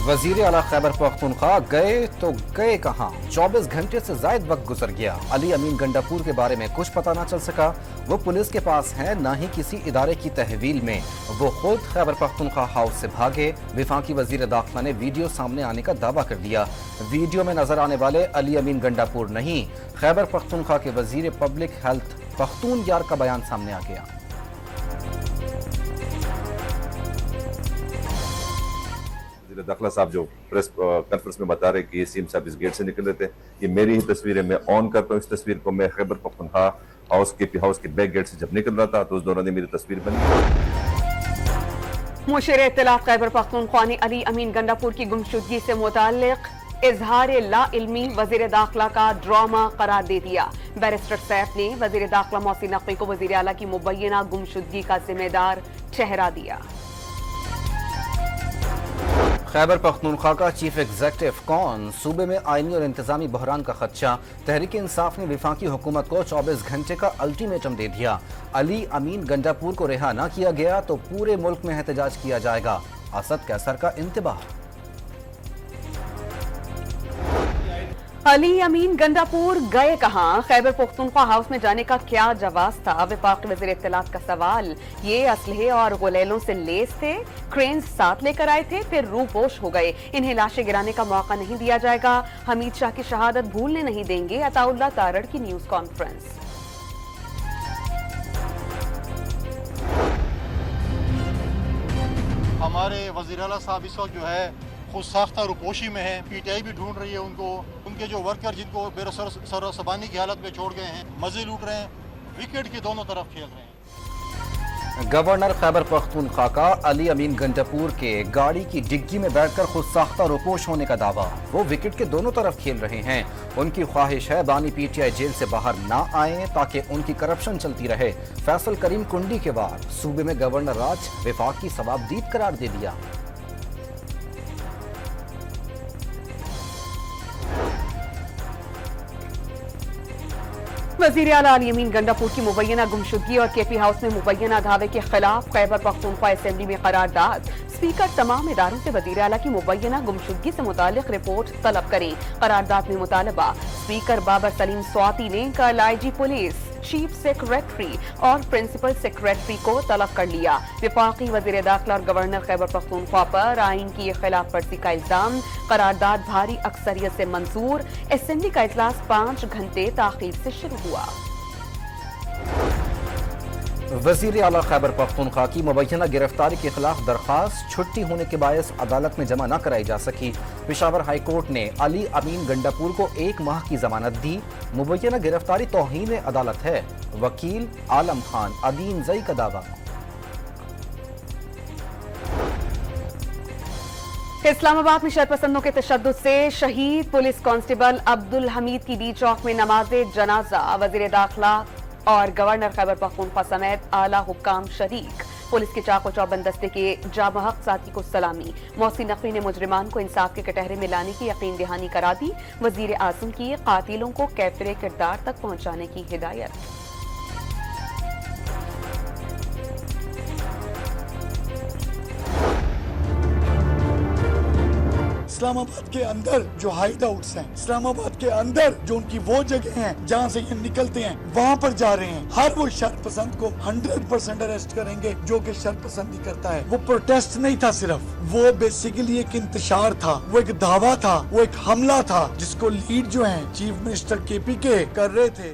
वजीर आला खैबर पख्तूनख्वा गए तो गए कहाँ? 24 घंटे से जायद वक्त गुजर गया। अली अमीन गंडापुर के बारे में कुछ पता ना चल सका। वो पुलिस के पास है, ना ही किसी इदारे की तहवील में। वो खुद खैबर पख्तूनख्वा हाउस से भागे। वफाकी वजीर दाखिला ने वीडियो सामने आने का दावा कर दिया। वीडियो में नजर आने वाले अली अमीन गंडापुर नहीं, खैबर पख्तूनख्वा के वजीर पब्लिक हेल्थ पख्तून यार का बयान सामने आ गया। दाखिला साहब जो प्रेस कॉन्फ्रेंस में बता रहे कि ये सीएम साहब इस गेट से निकल रहे थे, ये मेरी ही तस्वीर है। मैं ऑन करता हूँ इस तस्वीर को। मैं खैबर पख्तूनख्वा हाउस के बैक गेट से जब निकल रहा था तो उस दौरान मेरी तस्वीर बनी। मुशीर इत्तलात खैबर पख्तूनख्वा ने अली अमीन गंडापुर की गुमशुदगी से मुताल्लिक इजहार ला इल्मी वजीर दाखिला का ड्रामा करार दे दिया। बैरिस्टर सैफ ने वजीर दाखिला मोहसिन नकवी को वजीर आला की मुबैना गुमशुदगी का जिम्मेदार ठहरा दिया। खैबर पख्तूनख्वा का चीफ एग्जीक्यूटिव कौन? सूबे में आईनी और इंतजामी बहरान का खदशा। तहरीक इंसाफ ने वफाकी हुकूमत को 24 घंटे का अल्टीमेटम दे दिया। अली अमीन गंडापुर को रिहा न किया गया तो पूरे मुल्क में एहतजाज किया जाएगा। असद कैसर का इंतबाह। अली अमीन गंडापुर गए कहाँ? खैबर पख्तूनख्वा हाउस में जाने का क्या जवाब था? वफाकी वज़ीर इत्तलात का सवाल। ये असलहे और गुलेलों से लेस थे, क्रेन्स साथ लेकर आए थे, फिर रूपोश हो गए। इन्हें लाशें गिराने का मौका नहीं दिया जाएगा। हमीद शाह की शहादत भूलने नहीं देंगे। अताउल्लाह तारड़ की न्यूज कॉन्फ्रेंस। हमारे वज़ीर आला साहब इस वक्त जो है खुद साख्ता रुपोशी में है। पीटीआई भी ढूंढ रही है उनको। उनके जो वर्कर जिनको बेरसरसबानी की हालत में छोड़ गए हैं, मजे लूट रहे हैं, विकेट के दोनों तरफ खेल रहे हैं। गवर्नर खैबर पख्तूनख्वा का अली अमीन गंडापुर के गाड़ी की डिग्गी में बैठकर खुद साख्ता रुपोश होने का दावा। वो विकेट के दोनों तरफ खेल रहे हैं। उनकी ख्वाहिश है बानी पीटीआई जेल से बाहर ना आए ताकि उनकी करप्शन चलती रहे। फैसल करीम कुंडी के बाद सूबे में गवर्नर राज वफाकी सवाबदीद करार दे दिया। वज़ीर आला अली अमीन गंडापुर की मुबैना गुमशुदगी और केपी हाउस में मुबैना दावे के खिलाफ खैबर पख्तूनख्वा असेंबली में करारदाद। स्पीकर तमाम इदारों से वज़ीर आला की मुबैना गुमशुदगी से मुतालिक रिपोर्ट तलब करें। करारदाद में मुतालबा। स्पीकर बाबर सलीम स्वाति ने कल आईजी पुलिस, चीफ सेक्रेटरी और प्रिंसिपल सेक्रेटरी को तलब कर लिया। वफाकी वज़ीर दाखिला और गवर्नर खैबर पख्तूनख्वा पर आइन की खिलाफ वर्जी का इल्जाम। करारदाद भारी अक्सरियत से मंजूर। असेंबली का इजलास 5 घंटे ताखीर से शुरू हुआ। वजीर आला खैबर पख्तूनख्वा की मुबैना गिरफ्तारी के खिलाफ दरखास्त छुट्टी होने के बायस अदालत में जमा न कराई जा सकी। पेशावर हाई कोर्ट ने अली अमीन गंडापुर को 1 माह की जमानत दी। मुबैना गिरफ्तारी तौहीन अदालत है। वकील आलम खान अदीन जई का दावा। इस्लामाबाद में शरपसंदों के तशद्दुद से शहीद पुलिस कांस्टेबल अब्दुल हमीद की डी चौक में नमाज जनाजा। वजीर दाखिला और गवर्नर खैबर पख्तूनख्वा समेत आला हुक्काम शरीक। पुलिस के चाको चौबंद दस्ते के जामहक साथी को सलामी। मोहसिन नकवी ने मुजरिमान को इंसाफ के कटहरे में लाने की यकीन दहानी करा दी। वजीर आजम की कातिलों को कैफिर किरदार तक पहुंचाने की हिदायत। इस्लामाबाद के अंदर जो हाइड आउट्स हैं, इस्लामाबाद के अंदर जो उनकी वो जगह हैं जहाँ से ये निकलते हैं, वहाँ पर जा रहे हैं। हर वो शरपसंद को 100% अरेस्ट करेंगे जो कि शरपसंदी करता है। वो प्रोटेस्ट नहीं था सिर्फ, वो बेसिकली एक इंतशार था, वो एक दावा था, वो एक हमला था जिसको लीड जो है चीफ मिनिस्टर केपी के कर रहे थे।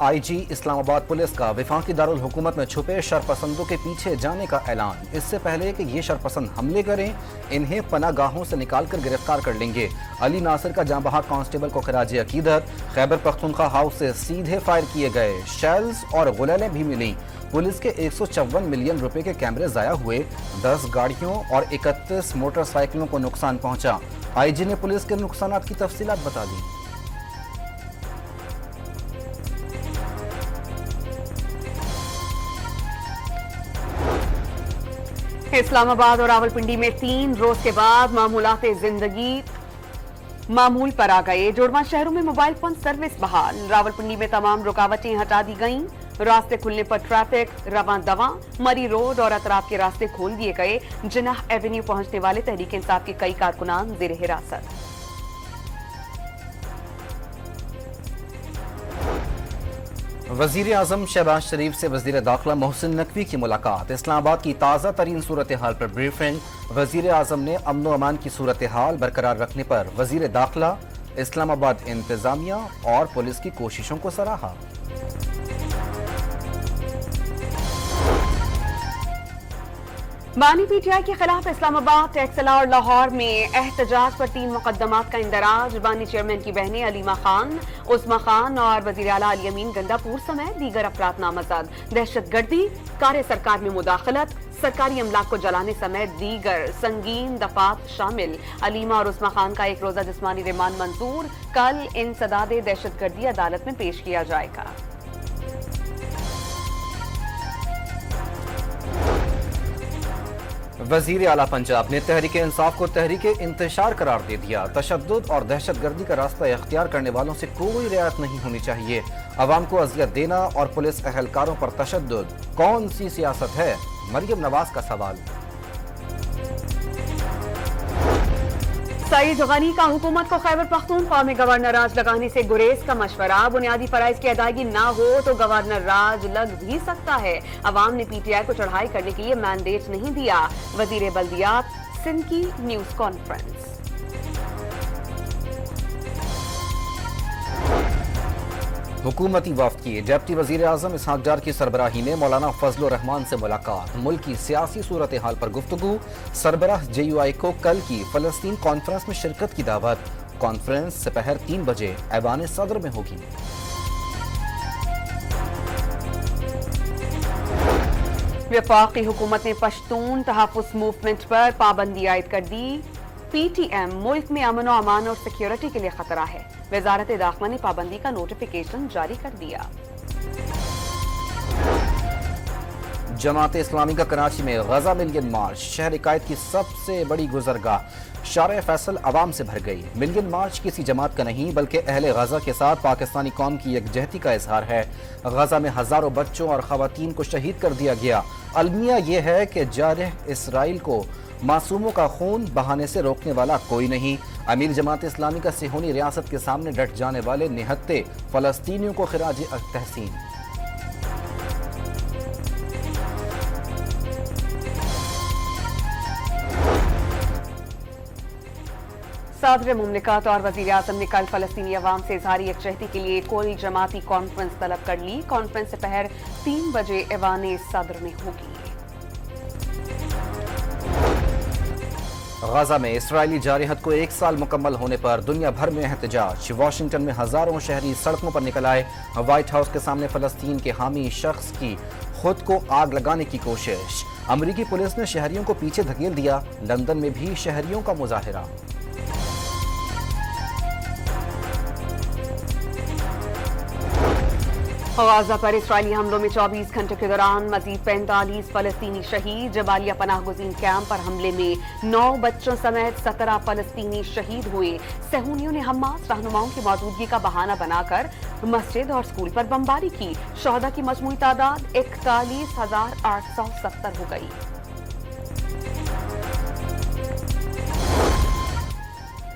आईजी इस्लामाबाद पुलिस का वफाकी दारुल हुकूमत में छुपे शरपसंदों के पीछे जाने का ऐलान। इससे पहले कि ये शरपसंद हमले करें, इन्हें पनागाहों से निकाल कर गिरफ्तार कर लेंगे। अली नासिर का जांबाहा कांस्टेबल को खराज अकीदत। खैबर पख्तूनख्वा हाउस से सीधे फायर किए गए। शेल्स और गुलेलें भी मिली। पुलिस के 154 मिलियन रुपए के कैमरे जाया हुए। 10 गाड़ियों और 31 मोटरसाइकिलों को नुकसान पहुंचा। आईजी ने पुलिस के नुकसानात की तफसीलात बता दी। इस्लामाबाद और रावलपिंडी में 3 रोज के बाद मामूलाते जिंदगी मामूल पर आ गए। जुड़वा शहरों में मोबाइल फोन सर्विस बहाल। रावलपिंडी में तमाम रुकावटें हटा दी गईं। रास्ते खुलने पर ट्रैफिक रवां दवां, मरी रोड और अतराफ के रास्ते खोल दिए गए। जिन्नाह एवेन्यू पहुंचने वाले तहरीक इंसाफ के कई कारकुनान जेर हिरासत। वजीर आजम शहबाज शरीफ से वजीर दाखिला मोहसिन नकवी की मुलाकात। इस्लामाबाद की ताज़ा तरीन सूरत हाल पर ब्रीफिंग। वजीर आजम ने अमन व अमान की सूरत हाल बरकरार रखने पर वजीर दाखिला, इस्लामाबाद इंतजामिया और पुलिस की कोशिशों को सराहा। बानी पीटीआई के खिलाफ इस्लामाबाद, टेक्सला और लाहौर में एहतजाज पर 3 मुकदमात का इंदराज। बानी चेयरमैन की बहनें अलीमा खान, उस्मा खान और वजीर आला अली अमीन गंदापुर समेत दीगर अफराद नामजद। दहशतगर्दी, कार्य सरकार में मुदाखलत, सरकारी अमलाक को जलाने समेत दीगर संगीन दफात शामिल। अलीमा और उस्मा खान का 1 रोजा जिस्मानी रिमांड मंजूर। कल इंसदादे दहशतगर्दी अदालत में पेश किया जाएगा। वजीर आला पंजाब ने तहरीक इंसाफ को तहरीक इंतशार करार दे दिया। तशद्दुद और दहशतगर्दी का रास्ता इख्तियार करने वालों से कोई रियायत नहीं होनी चाहिए। अवाम को अजियत देना और पुलिस अहलकारों पर तशद्दुद कौन सी सियासत है? मरियम नवाज का सवाल। सईद गनी का हुकूमत को खैबर पख्तूनख्वा में गवर्नर राज लगाने से गुरेज का मशवरा। बुनियादी फराइज की अदायगी ना हो तो गवर्नर राज लग भी सकता है। अवाम ने पीटीआई को चढ़ाई करने के लिए मैंडेट नहीं दिया। वजीर बल्दियात सिंध की न्यूज कॉन्फ्रेंस। हुकूमती वफ्द की डिप्टी वजीर आजम इसहाक डार की सरबराही में मौलाना फजल रहमान से मुलाकात। मुल्क की सियासी सूरत हाल पर गुफ्तगू। सरबराह JUI को कल की फलस्तीन कॉन्फ्रेंस में शिरकत की दावत। कॉन्फ्रेंस दोपहर 3 बजे ऐवान सदर में होगी। वफाकी हुकूमत ने पश्तून तहफ़्फ़ुज़ मूवमेंट पर पाबंदी आयद कर दी। PTM मुल्क में अमन और अमान और सिक्योरिटी के लिए खतरा है। वजारत दाखिला ने पाबंदी का नोटिफिकेशन जारी कर दिया। जमात इस्लामी का कराची में गजा मिलियन मार्च। शहर कायद की सबसे बड़ी गुजरगाह शार फैसल अवाम से भर गई। मिलियन मार्च किसी जमात का नहीं बल्कि अहले गजा के साथ पाकिस्तानी कौम की यकजहती का इजहार है। गजा में हजारों बच्चों और खवातीन को शहीद कर दिया गया। अलमिया यह है कि जारह इसराइल को मासूमों का खून बहाने से रोकने वाला कोई नहीं। अमीर जमात इस्लामी का सिहोनी रियासत के सामने डट जाने वाले निहत्ते फलस्तीनियों को खिराज तहसीन। सदर मुमलिकत और वजीर आजम ने कल फलस्तीनी अवाम से इजहार यकजहती के लिए कोई जमाती कॉन्फ्रेंस तलब कर ली। कॉन्फ्रेंस दोपहर 3 बजे ऐवान सदर में होगी। गजा में इसराइली जारहत को 1 साल मुकम्मल होने पर दुनिया भर में एहतजाज। वाशिंगटन में हजारों शहरी सड़कों पर निकल आए। व्हाइट हाउस के सामने फलस्तीन के हामी शख्स की खुद को आग लगाने की कोशिश। अमरीकी पुलिस ने शहरियों को पीछे धकेल दिया। लंदन में भी शहरियों का मुजाहिरा। गाजा पर इस्राइली हमलों में 24 घंटे के दौरान मजीद 45 फलस्तीनी शहीद। जबालिया पनाह गुज़ीन कैंप पर हमले में 9 बच्चों समेत 17 फलस्तीनी शहीद हुए। सहूनियों ने हमास रहनुमाओं की मौजूदगी का बहाना बनाकर मस्जिद और स्कूल पर बमबारी की। शहदा की मजमूई तादाद 41,870 हो गई।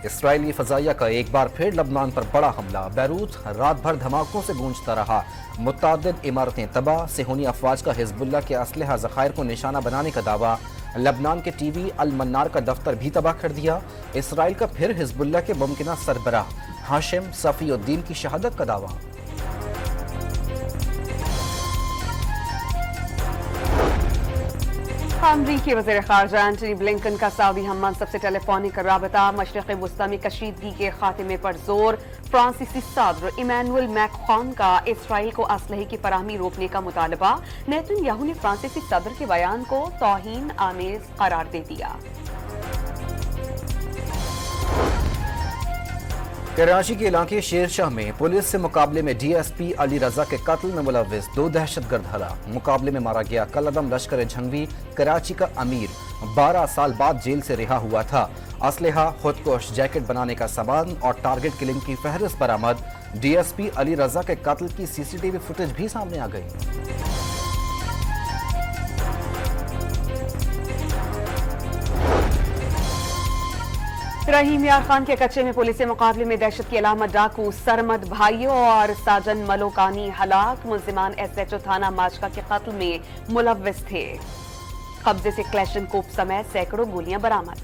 इसराइली फजाइया का एक बार फिर लबनान पर बड़ा हमला। बैरूत रात भर धमाकों से गूंजता रहा। मुतअद्दिद इमारतें तबाह। सिहोनी अफवाज का हिजबुल्लाह के असलहा ज़खायर को निशाना बनाने का दावा। लबनान के TV अल मन्नार का दफ्तर भी तबाह कर दिया। इसराइल का फिर हिजबुल्लाह के मुमकिना सरबराह हाशिम सफ़ीउद्दीन की शहादत का दावा। अमरीकी वज़ीर ख़ारजा एंटनी ब्लिंकन का सऊदी हम मनसब से टेलीफोनिक राबता। मशरिक़ वुस्ता में कशीदगी के खात्मे पर जोर। फ्रांसीसी सदर इमैनुअल मैक्रोन का इसराइल को असलहे की फराहमी रोकने का मुतालबा। नेतन्याहू ने फ्रांसीसी सदर के बयान को तौहीन आमेज करार दे दिया। कराची के इलाके शेरशाह में पुलिस से मुकाबले में DSP अली रजा के कत्ल में मुलव्विस 2 दहशतगर्द हलाक। मुकाबले में मारा गया कलअदम लश्कर झंगवी कराची का अमीर 12 साल बाद जेल से रिहा हुआ था। असलहा, खुदकुश, जैकेट बनाने का सामान और टारगेट किलिंग की फहरिस्त बरामद। डीएसपी अली रजा के कत्ल की सीसीटीवी फुटेज भी सामने आ गई। रहीम यार खान के कच्चे में पुलिस के मुकाबले में दहशत की अलामत डाकू सरमद भाइयों और साजन मलोकानी हलाक। मुल्जिमान एसएचओ थाना माचका के कत्ल में मुलव्विस थे। कब्जे से क्लैशनकोफ समेत सैकड़ों गोलियां बरामद।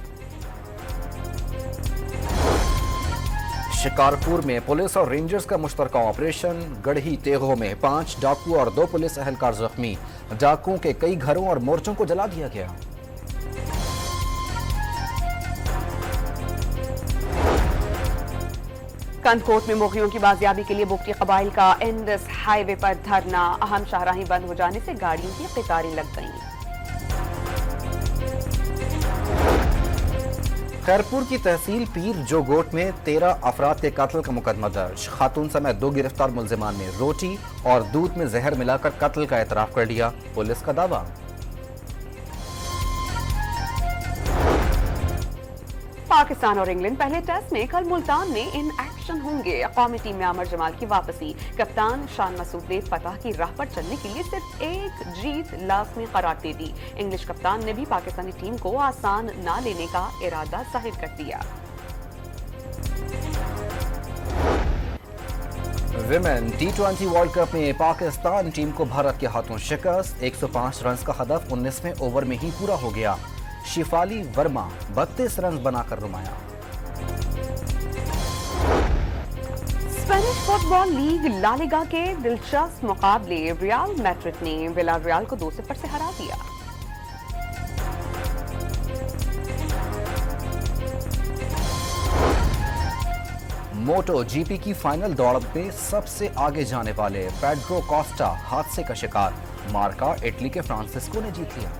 शिकारपुर में पुलिस और रेंजर्स का मुश्तरका ऑपरेशन। गढ़ी तेहो में 5 डाकू और 2 पुलिस अहलकार जख्मी। डाकुओं के कई घरों और मोर्चों को जला दिया गया। कंदकोट में मुग़ियों की बाजियाबी के लिए बुगटी कबाइल का इंडस हाईवे पर धरना। अहम शाहराही बंद हो जाने से गाड़ियों की कतारें लग गईं। खैरपुर की तहसील पीर जोगोट में 13 अफराद के कत्ल का मुकदमा दर्ज। खातून समेत 2 गिरफ्तार मुल्जिमान ने रोटी और दूध में जहर मिलाकर कत्ल का एतराफ कर लिया। पुलिस का दावा। पाकिस्तान और इंग्लैंड पहले टेस्ट में कल मुल्तान में इन एक्शन होंगे। कौमी टीम में आमर जमाल की वापसी। कप्तान शान मसूद ने फतह की राह पर चलने के लिए सिर्फ एक जीत लाज़मी करार दे दी। इंग्लिश कप्तान ने भी पाकिस्तानी टीम को आसान ना लेने का इरादा जाहिर कर दिया। विमेन T20 वर्ल्ड कप में पाकिस्तान टीम को भारत के हाथों शिकस्त। 105 रन का हदफ 19वें ओवर में ही पूरा हो गया। शिफाली वर्मा 32 रन बनाकर नुमाया। Spanish football league La Liga के दिलचस्प मुकाबले। रियल मैड्रिड ने विलारियल को 2-0 से हरा दिया। मोटो जीपी की फाइनल दौड़ में सबसे आगे जाने वाले पेड्रो कोस्टा हादसे का शिकार। मार्का इटली के फ्रांसिस्को ने जीत लिया।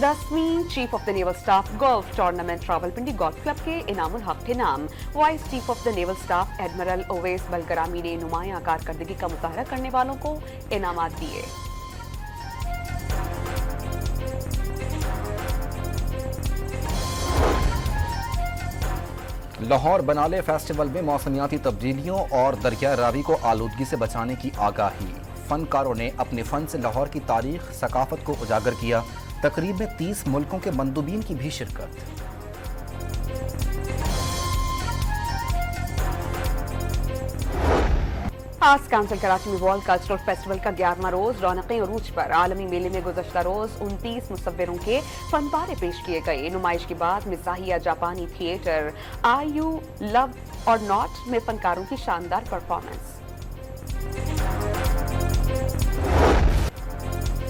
दसवीं chief of the naval staff golf tournament Rawalpindi golf club के इनामुल हक के नाम। Vice chief of the naval staff admiral Owais Bilgrami ने नुमायां कारकर्दगी का मुजाहरा करने वालों को इनामात दिए। लाहौर बनाले फेस्टिवल में मौसमियाती तब्दीलियों और दरिया रावी को आलूदगी से बचाने की आगाही। फनकारों ने अपने फन से लाहौर की तारीख सकाफत को उजागर किया। तकरीब में 30 मुल्कों के मंदूबीन की भी शिरकत। आज काउंसिल कराची में वर्ल्ड कल्चरल फेस्टिवल का 11वां रोज रौनकें अरूज पर। आलमी मेले में गुज़श्ता रोज 29 मुसव्विरों के फनपारे पेश किए गए। नुमाइश के बाद मिज़ाहिया जापानी थिएटर आर यू लव और नॉट में फनकारों की शानदार परफॉर्मेंस।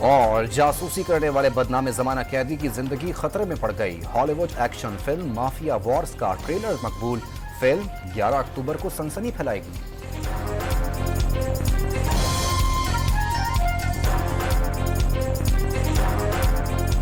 और जासूसी करने वाले बदनाम ज़माना कैदी की जिंदगी खतरे में पड़ गई। Hollywood action film mafia Wars का ट्रेलर मकबूल। फिल्म 11 अक्टूबर को सनसनी फैलाएगी।